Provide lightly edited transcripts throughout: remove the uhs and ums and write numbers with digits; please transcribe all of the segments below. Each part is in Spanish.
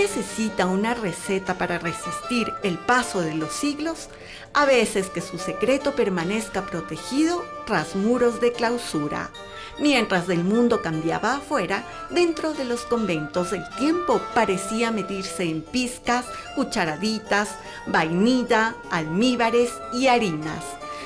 necesita una receta para resistir el paso de los siglos, a veces que su secreto permanezca protegido tras muros de clausura. Mientras el mundo cambiaba afuera, dentro de los conventos el tiempo parecía medirse en pizcas, cucharaditas, vainilla, almíbares y harinas.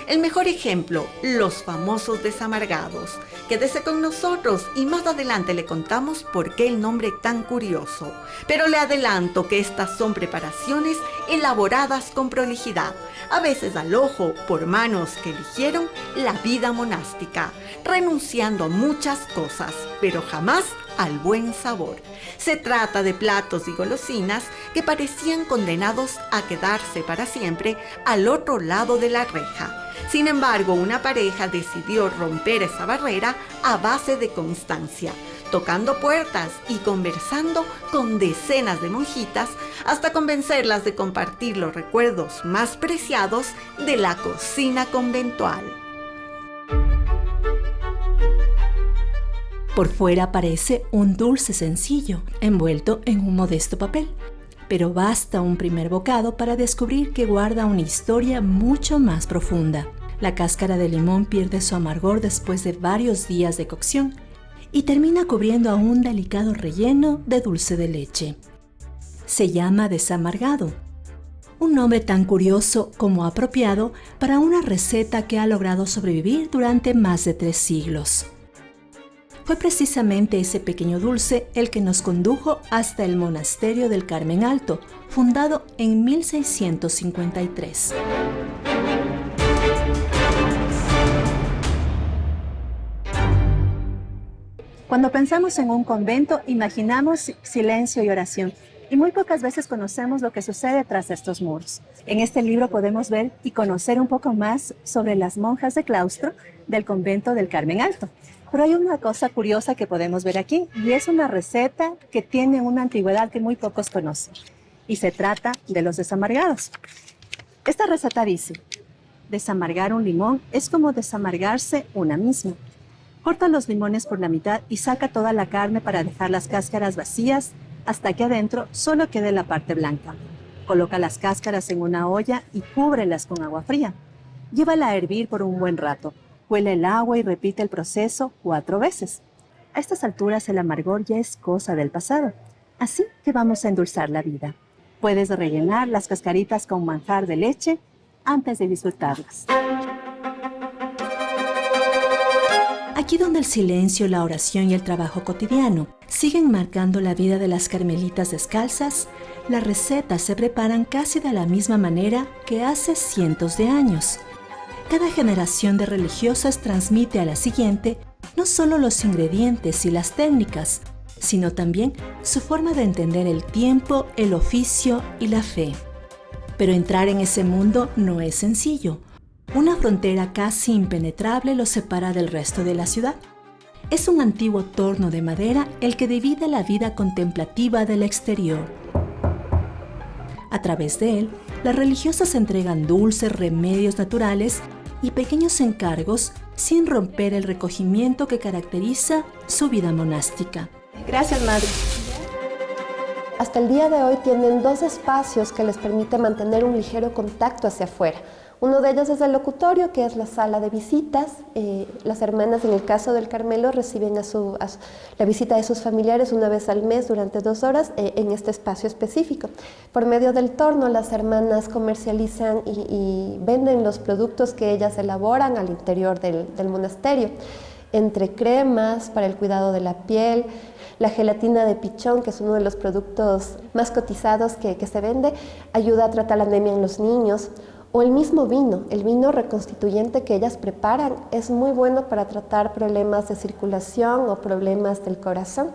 El mejor ejemplo, los famosos desamargados. Quédese con nosotros y más adelante le contamos por qué el nombre tan curioso. Pero le adelanto que estas son preparaciones elaboradas con prolijidad, a veces al ojo por manos que eligieron la vida monástica, renunciando a muchas cosas, pero jamás al buen sabor. Se trata de platos y golosinas que parecían condenados a quedarse para siempre al otro lado de la reja. Sin embargo, una pareja decidió romper esa barrera a base de constancia, tocando puertas y conversando con decenas de monjitas hasta convencerlas de compartir los recuerdos más preciados de la cocina conventual. Por fuera parece un dulce sencillo, envuelto en un modesto papel, pero basta un primer bocado para descubrir que guarda una historia mucho más profunda. La cáscara de limón pierde su amargor después de varios días de cocción y termina cubriendo a un delicado relleno de dulce de leche. Se llama desamargado, un nombre tan curioso como apropiado para una receta que ha logrado sobrevivir durante más de 3 siglos. Fue precisamente ese pequeño dulce el que nos condujo hasta el monasterio del Carmen Alto, fundado en 1653. Cuando pensamos en un convento, imaginamos silencio y oración, y muy pocas veces conocemos lo que sucede tras estos muros. En este libro podemos ver y conocer un poco más sobre las monjas de claustro del convento del Carmen Alto. Pero hay una cosa curiosa que podemos ver aquí, y es una receta que tiene una antigüedad que muy pocos conocen, y se trata de los desamargados. Esta receta dice: desamargar un limón es como desamargarse una misma. Corta los limones por la mitad y saca toda la carne para dejar las cáscaras vacías hasta que adentro solo quede la parte blanca. Coloca las cáscaras en una olla y cúbrelas con agua fría. Llévala a hervir por un buen rato. Cuela el agua y repite el proceso 4 veces. A estas alturas el amargor ya es cosa del pasado. Así que vamos a endulzar la vida. Puedes rellenar las cascaritas con manjar de leche antes de disfrutarlas. Aquí donde el silencio, la oración y el trabajo cotidiano siguen marcando la vida de las carmelitas descalzas, las recetas se preparan casi de la misma manera que hace cientos de años. Cada generación de religiosas transmite a la siguiente no solo los ingredientes y las técnicas, sino también su forma de entender el tiempo, el oficio y la fe. Pero entrar en ese mundo no es sencillo. Una frontera casi impenetrable lo separa del resto de la ciudad. Es un antiguo torno de madera el que divide la vida contemplativa del exterior. A través de él, las religiosas entregan dulces, remedios naturales y pequeños encargos sin romper el recogimiento que caracteriza su vida monástica. Gracias, madre. Hasta el día de hoy tienen 2 espacios que les permite mantener un ligero contacto hacia afuera. Uno de ellos es el locutorio, que es la sala de visitas. Las hermanas, en el caso del Carmelo, reciben la visita de sus familiares una vez al mes durante 2 horas en este espacio específico. Por medio del torno, las hermanas comercializan y venden los productos que ellas elaboran al interior del monasterio, entre cremas para el cuidado de la piel, la gelatina de pichón, que es uno de los productos más cotizados que se vende, ayuda a tratar la anemia en los niños. O el mismo vino, el vino reconstituyente que ellas preparan, es muy bueno para tratar problemas de circulación o problemas del corazón.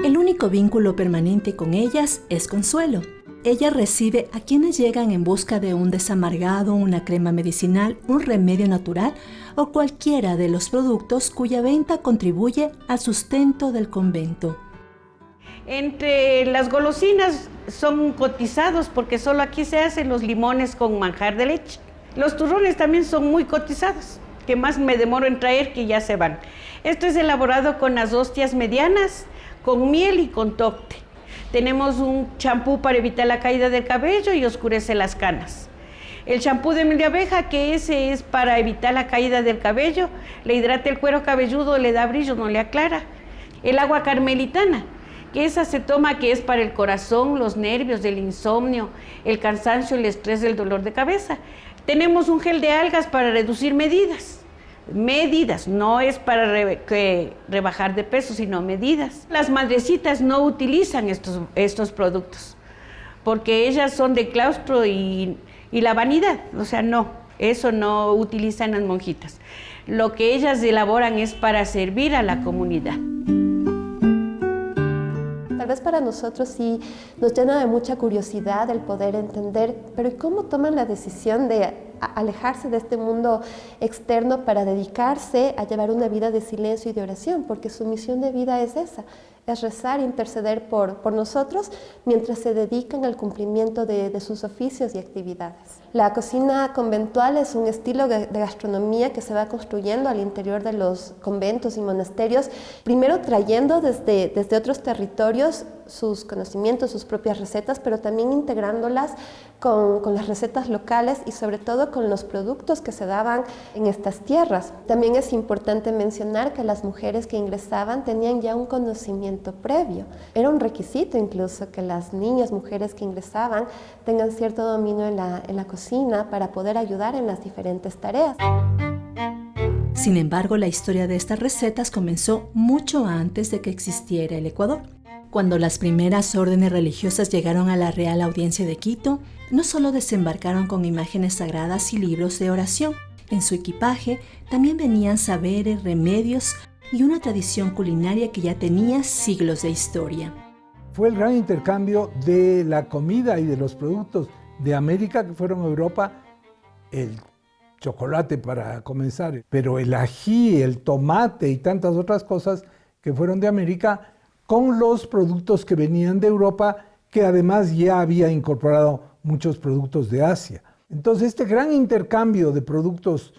El único vínculo permanente con ellas es Consuelo. Ella recibe a quienes llegan en busca de un desamargado, una crema medicinal, un remedio natural o cualquiera de los productos cuya venta contribuye al sustento del convento. Entre las golosinas son cotizados porque solo aquí se hacen los limones con manjar de leche. Los turrones también son muy cotizados, que más me demoro en traer que ya se van. Esto es elaborado con las hostias medianas, con miel y con tocte. Tenemos un champú para evitar la caída del cabello y oscurece las canas. El champú de miel de abeja, que ese es para evitar la caída del cabello, le hidrata el cuero cabelludo, le da brillo, no le aclara. El agua carmelitana, que esa se toma, que es para el corazón, los nervios, el insomnio, el cansancio, el estrés, el dolor de cabeza. Tenemos un gel de algas para reducir medidas, no es para rebajar de peso, sino medidas. Las madrecitas no utilizan estos productos, porque ellas son de claustro y la vanidad, o sea, no, eso no utilizan las monjitas. Lo que ellas elaboran es para servir a la comunidad. Tal vez para nosotros sí nos llena de mucha curiosidad el poder entender, pero ¿y cómo toman la decisión de alejarse de este mundo externo para dedicarse a llevar una vida de silencio y de oración? Porque su misión de vida es esa, es rezar e interceder por nosotros mientras se dedican al cumplimiento de sus oficios y actividades. La cocina conventual es un estilo de gastronomía que se va construyendo al interior de los conventos y monasterios, primero trayendo desde otros territorios sus conocimientos, sus propias recetas, pero también integrándolas con las recetas locales y sobre todo con los productos que se daban en estas tierras. También es importante mencionar que las mujeres que ingresaban tenían ya un conocimiento previo. Era un requisito incluso que las niñas, mujeres que ingresaban tengan cierto dominio en la cocina para poder ayudar en las diferentes tareas. Sin embargo, la historia de estas recetas comenzó mucho antes de que existiera el Ecuador. Cuando las primeras órdenes religiosas llegaron a la Real Audiencia de Quito, no solo desembarcaron con imágenes sagradas y libros de oración, en su equipaje también venían saberes, remedios y una tradición culinaria que ya tenía siglos de historia. Fue el gran intercambio de la comida y de los productos de América que fueron a Europa, el chocolate para comenzar, pero el ají, el tomate y tantas otras cosas que fueron de América, con los productos que venían de Europa, que además ya había incorporado muchos productos de Asia. Entonces, este gran intercambio de productos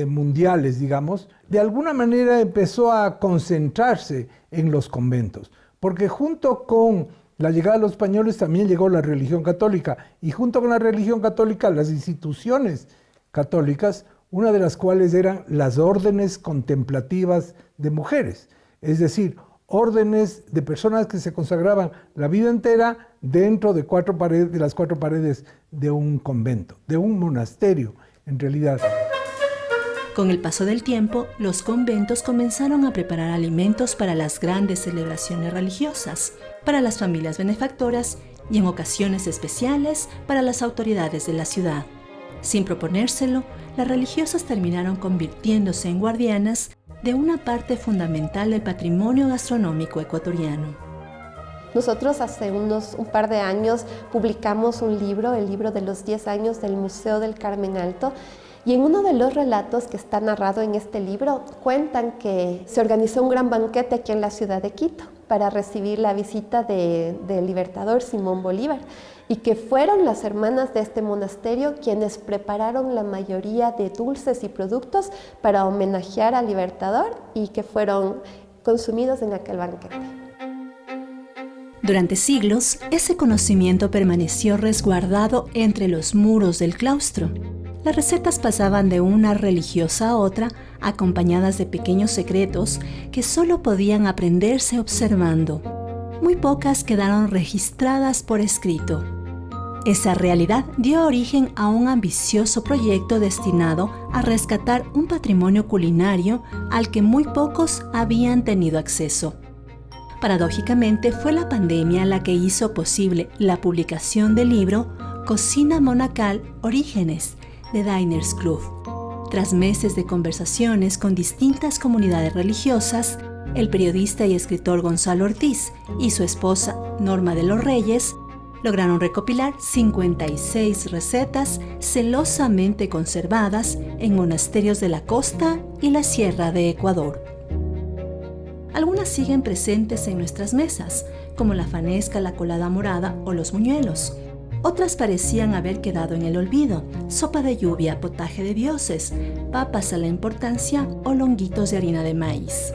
mundiales, digamos, de alguna manera empezó a concentrarse en los conventos, porque junto con la llegada de los españoles también llegó la religión católica, y junto con la religión católica las instituciones católicas, una de las cuales eran las órdenes contemplativas de mujeres, es decir, órdenes de personas que se consagraban la vida entera dentro de las cuatro paredes de un convento, de un monasterio, en realidad. Con el paso del tiempo, los conventos comenzaron a preparar alimentos para las grandes celebraciones religiosas, para las familias benefactoras y en ocasiones especiales para las autoridades de la ciudad. Sin proponérselo, las religiosas terminaron convirtiéndose en guardianas de una parte fundamental del patrimonio gastronómico ecuatoriano. Nosotros hace un par de años publicamos un libro, el libro de los 10 años del Museo del Carmen Alto, y en uno de los relatos que está narrado en este libro cuentan que se organizó un gran banquete aquí en la ciudad de Quito para recibir la visita del libertador Simón Bolívar, y que fueron las hermanas de este monasterio quienes prepararon la mayoría de dulces y productos para homenajear al libertador y que fueron consumidos en aquel banquete. Durante siglos, ese conocimiento permaneció resguardado entre los muros del claustro. Las recetas pasaban de una religiosa a otra, acompañadas de pequeños secretos que solo podían aprenderse observando. Muy pocas quedaron registradas por escrito. Esa realidad dio origen a un ambicioso proyecto destinado a rescatar un patrimonio culinario al que muy pocos habían tenido acceso. Paradójicamente, fue la pandemia la que hizo posible la publicación del libro Cocina Monacal Orígenes, de Diners Club. Tras meses de conversaciones con distintas comunidades religiosas, el periodista y escritor Gonzalo Ortiz y su esposa Norma de los Reyes lograron recopilar 56 recetas celosamente conservadas en monasterios de la costa y la sierra de Ecuador. Algunas siguen presentes en nuestras mesas, como la fanesca, la colada morada o los buñuelos. Otras parecían haber quedado en el olvido: sopa de lluvia, potaje de dioses, papas a la importancia o longuitos de harina de maíz.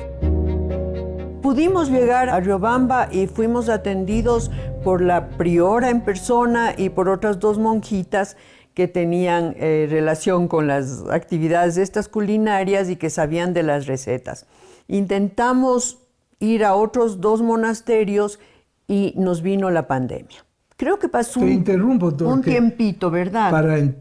Pudimos llegar a Riobamba y fuimos atendidos por la priora en persona y por otras 2 monjitas que tenían relación con las actividades estas culinarias y que sabían de las recetas. Intentamos ir a otros 2 monasterios y nos vino la pandemia. Creo que pasó un tiempito, ¿verdad?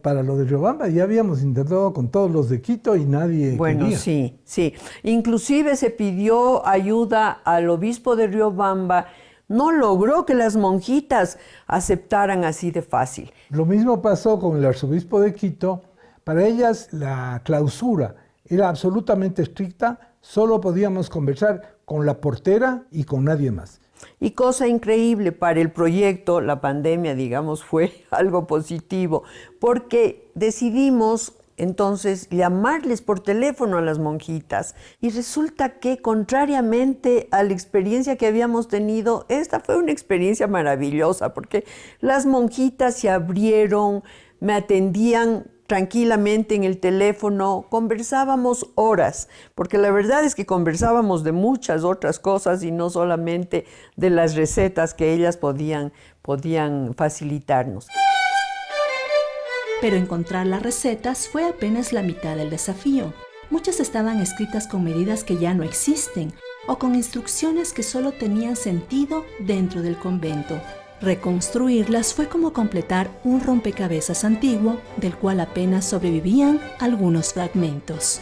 Para lo de Riobamba ya habíamos intentado con todos los de Quito y nadie quería. Sí. Inclusive se pidió ayuda al obispo de Riobamba. No logró que las monjitas aceptaran así de fácil. Lo mismo pasó con el arzobispo de Quito. Para ellas la clausura era absolutamente estricta. Solo podíamos conversar con la portera y con nadie más. Y cosa increíble, para el proyecto, la pandemia, digamos, fue algo positivo, porque decidimos entonces llamarles por teléfono a las monjitas. Y resulta que, contrariamente a la experiencia que habíamos tenido, esta fue una experiencia maravillosa, porque las monjitas se abrieron, me atendían tranquilamente en el teléfono, conversábamos horas, porque la verdad es que conversábamos de muchas otras cosas y no solamente de las recetas que ellas podían facilitarnos. Pero encontrar las recetas fue apenas la mitad del desafío. Muchas estaban escritas con medidas que ya no existen o con instrucciones que solo tenían sentido dentro del convento. Reconstruirlas fue como completar un rompecabezas antiguo del cual apenas sobrevivían algunos fragmentos.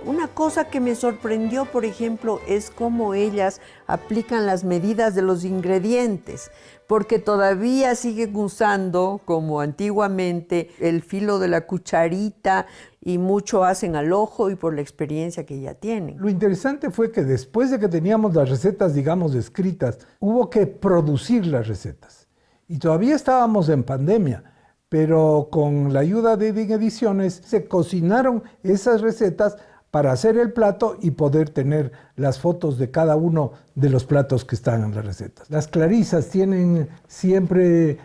Una cosa que me sorprendió, por ejemplo, es cómo ellas aplican las medidas de los ingredientes, porque todavía siguen usando, como antiguamente, el filo de la cucharita y mucho hacen al ojo y por la experiencia que ya tienen. Lo interesante fue que después de que teníamos las recetas, digamos, escritas, hubo que producir las recetas. Y todavía estábamos en pandemia, pero con la ayuda de Edén Ediciones se cocinaron esas recetas para hacer el plato y poder tener las fotos de cada uno de los platos que están en las recetas. Las clarisas tienen siempre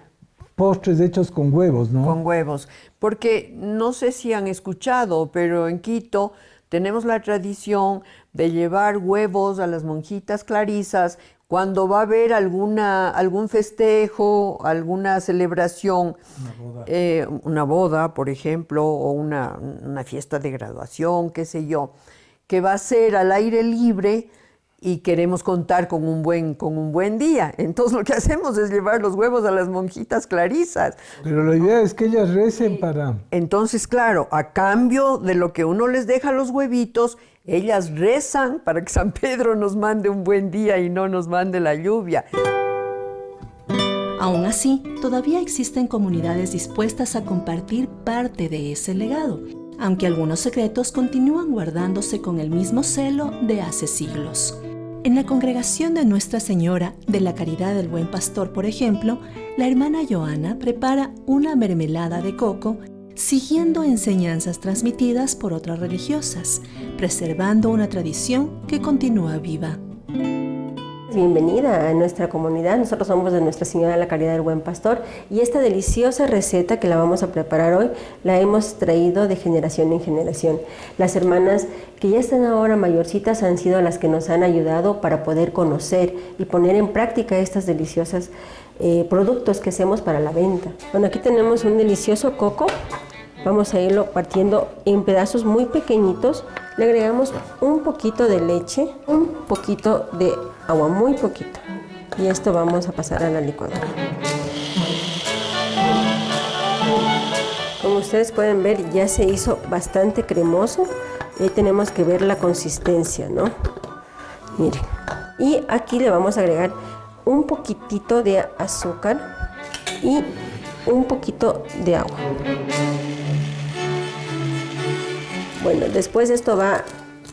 postres hechos con huevos, ¿no? Con huevos, porque no sé si han escuchado, pero en Quito tenemos la tradición de llevar huevos a las monjitas clarisas cuando va a haber algún festejo, alguna celebración, una boda, por ejemplo, o una fiesta de graduación, qué sé yo, que va a ser al aire libre y queremos contar con un buen día. Entonces lo que hacemos es llevar los huevos a las monjitas clarisas. Pero la idea es que ellas recen para... Entonces, claro, a cambio de lo que uno les deja los huevitos, ellas rezan para que San Pedro nos mande un buen día y no nos mande la lluvia. Aún así, todavía existen comunidades dispuestas a compartir parte de ese legado, aunque algunos secretos continúan guardándose con el mismo celo de hace siglos. En la congregación de Nuestra Señora de la Caridad del Buen Pastor, por ejemplo, la hermana Joana prepara una mermelada de coco siguiendo enseñanzas transmitidas por otras religiosas, preservando una tradición que continúa viva. Bienvenida a nuestra comunidad. Nosotros somos de Nuestra Señora de la Caridad del Buen Pastor y esta deliciosa receta que la vamos a preparar hoy la hemos traído de generación en generación. Las hermanas que ya están ahora mayorcitas han sido las que nos han ayudado para poder conocer y poner en práctica estas deliciosas productos que hacemos para la venta. Bueno, aquí tenemos un delicioso coco. Vamos a irlo partiendo en pedazos muy pequeñitos. Le agregamos un poquito de leche, un poquito de agua, muy poquito. Y esto vamos a pasar a la licuadora. Como ustedes pueden ver, ya se hizo bastante cremoso. Y ahí tenemos que ver la consistencia, ¿no? Miren. Y aquí le vamos a agregar un poquitito de azúcar y un poquito de agua. Bueno, después esto va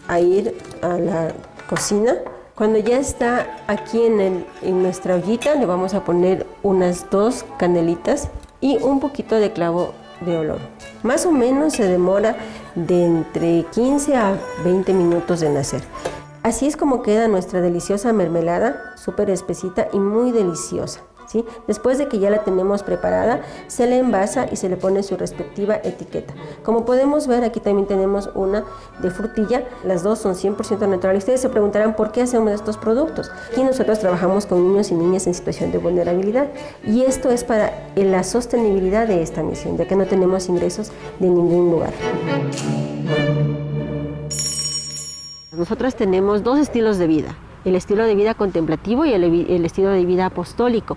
a ir a la cocina. Cuando ya está aquí en nuestra ollita, le vamos a poner unas 2 canelitas y un poquito de clavo de olor. Más o menos se demora de entre 15 a 20 minutos en hacer. Así es como queda nuestra deliciosa mermelada, súper espesita y muy deliciosa. ¿sí? Después de que ya la tenemos preparada, se le envasa y se le pone su respectiva etiqueta. Como podemos ver, aquí también tenemos una de frutilla, las dos son 100% naturales. Ustedes se preguntarán por qué hacemos estos productos. Aquí nosotros trabajamos con niños y niñas en situación de vulnerabilidad y esto es para la sostenibilidad de esta misión, ya que no tenemos ingresos de ningún lugar. Nosotros tenemos dos estilos de vida. El estilo de vida contemplativo y el estilo de vida apostólico.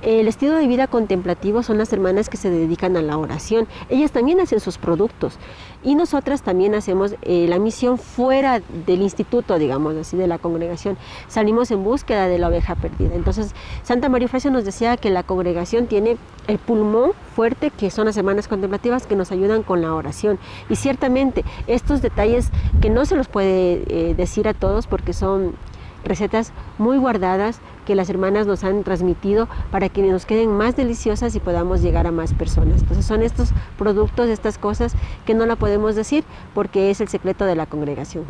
El estilo de vida contemplativo son las hermanas que se dedican a la oración. Ellas también hacen sus productos y nosotras también hacemos la misión fuera del instituto, digamos así, de la congregación. Salimos en búsqueda de la oveja perdida. Entonces, Santa María Eufrasia nos decía que la congregación tiene el pulmón fuerte, que son las hermanas contemplativas que nos ayudan con la oración. Y ciertamente, estos detalles que no se los puede decir a todos porque son recetas muy guardadas que las hermanas nos han transmitido para que nos queden más deliciosas y podamos llegar a más personas. Entonces son estos productos, estas cosas que no la podemos decir porque es el secreto de la congregación.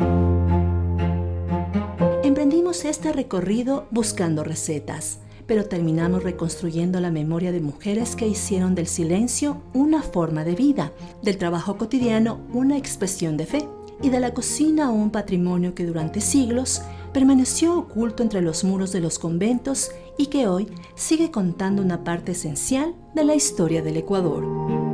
Emprendimos este recorrido buscando recetas, pero terminamos reconstruyendo la memoria de mujeres que hicieron del silencio una forma de vida, del trabajo cotidiano una expresión de fe y de la cocina un patrimonio que durante siglos permaneció oculto entre los muros de los conventos y que hoy sigue contando una parte esencial de la historia del Ecuador.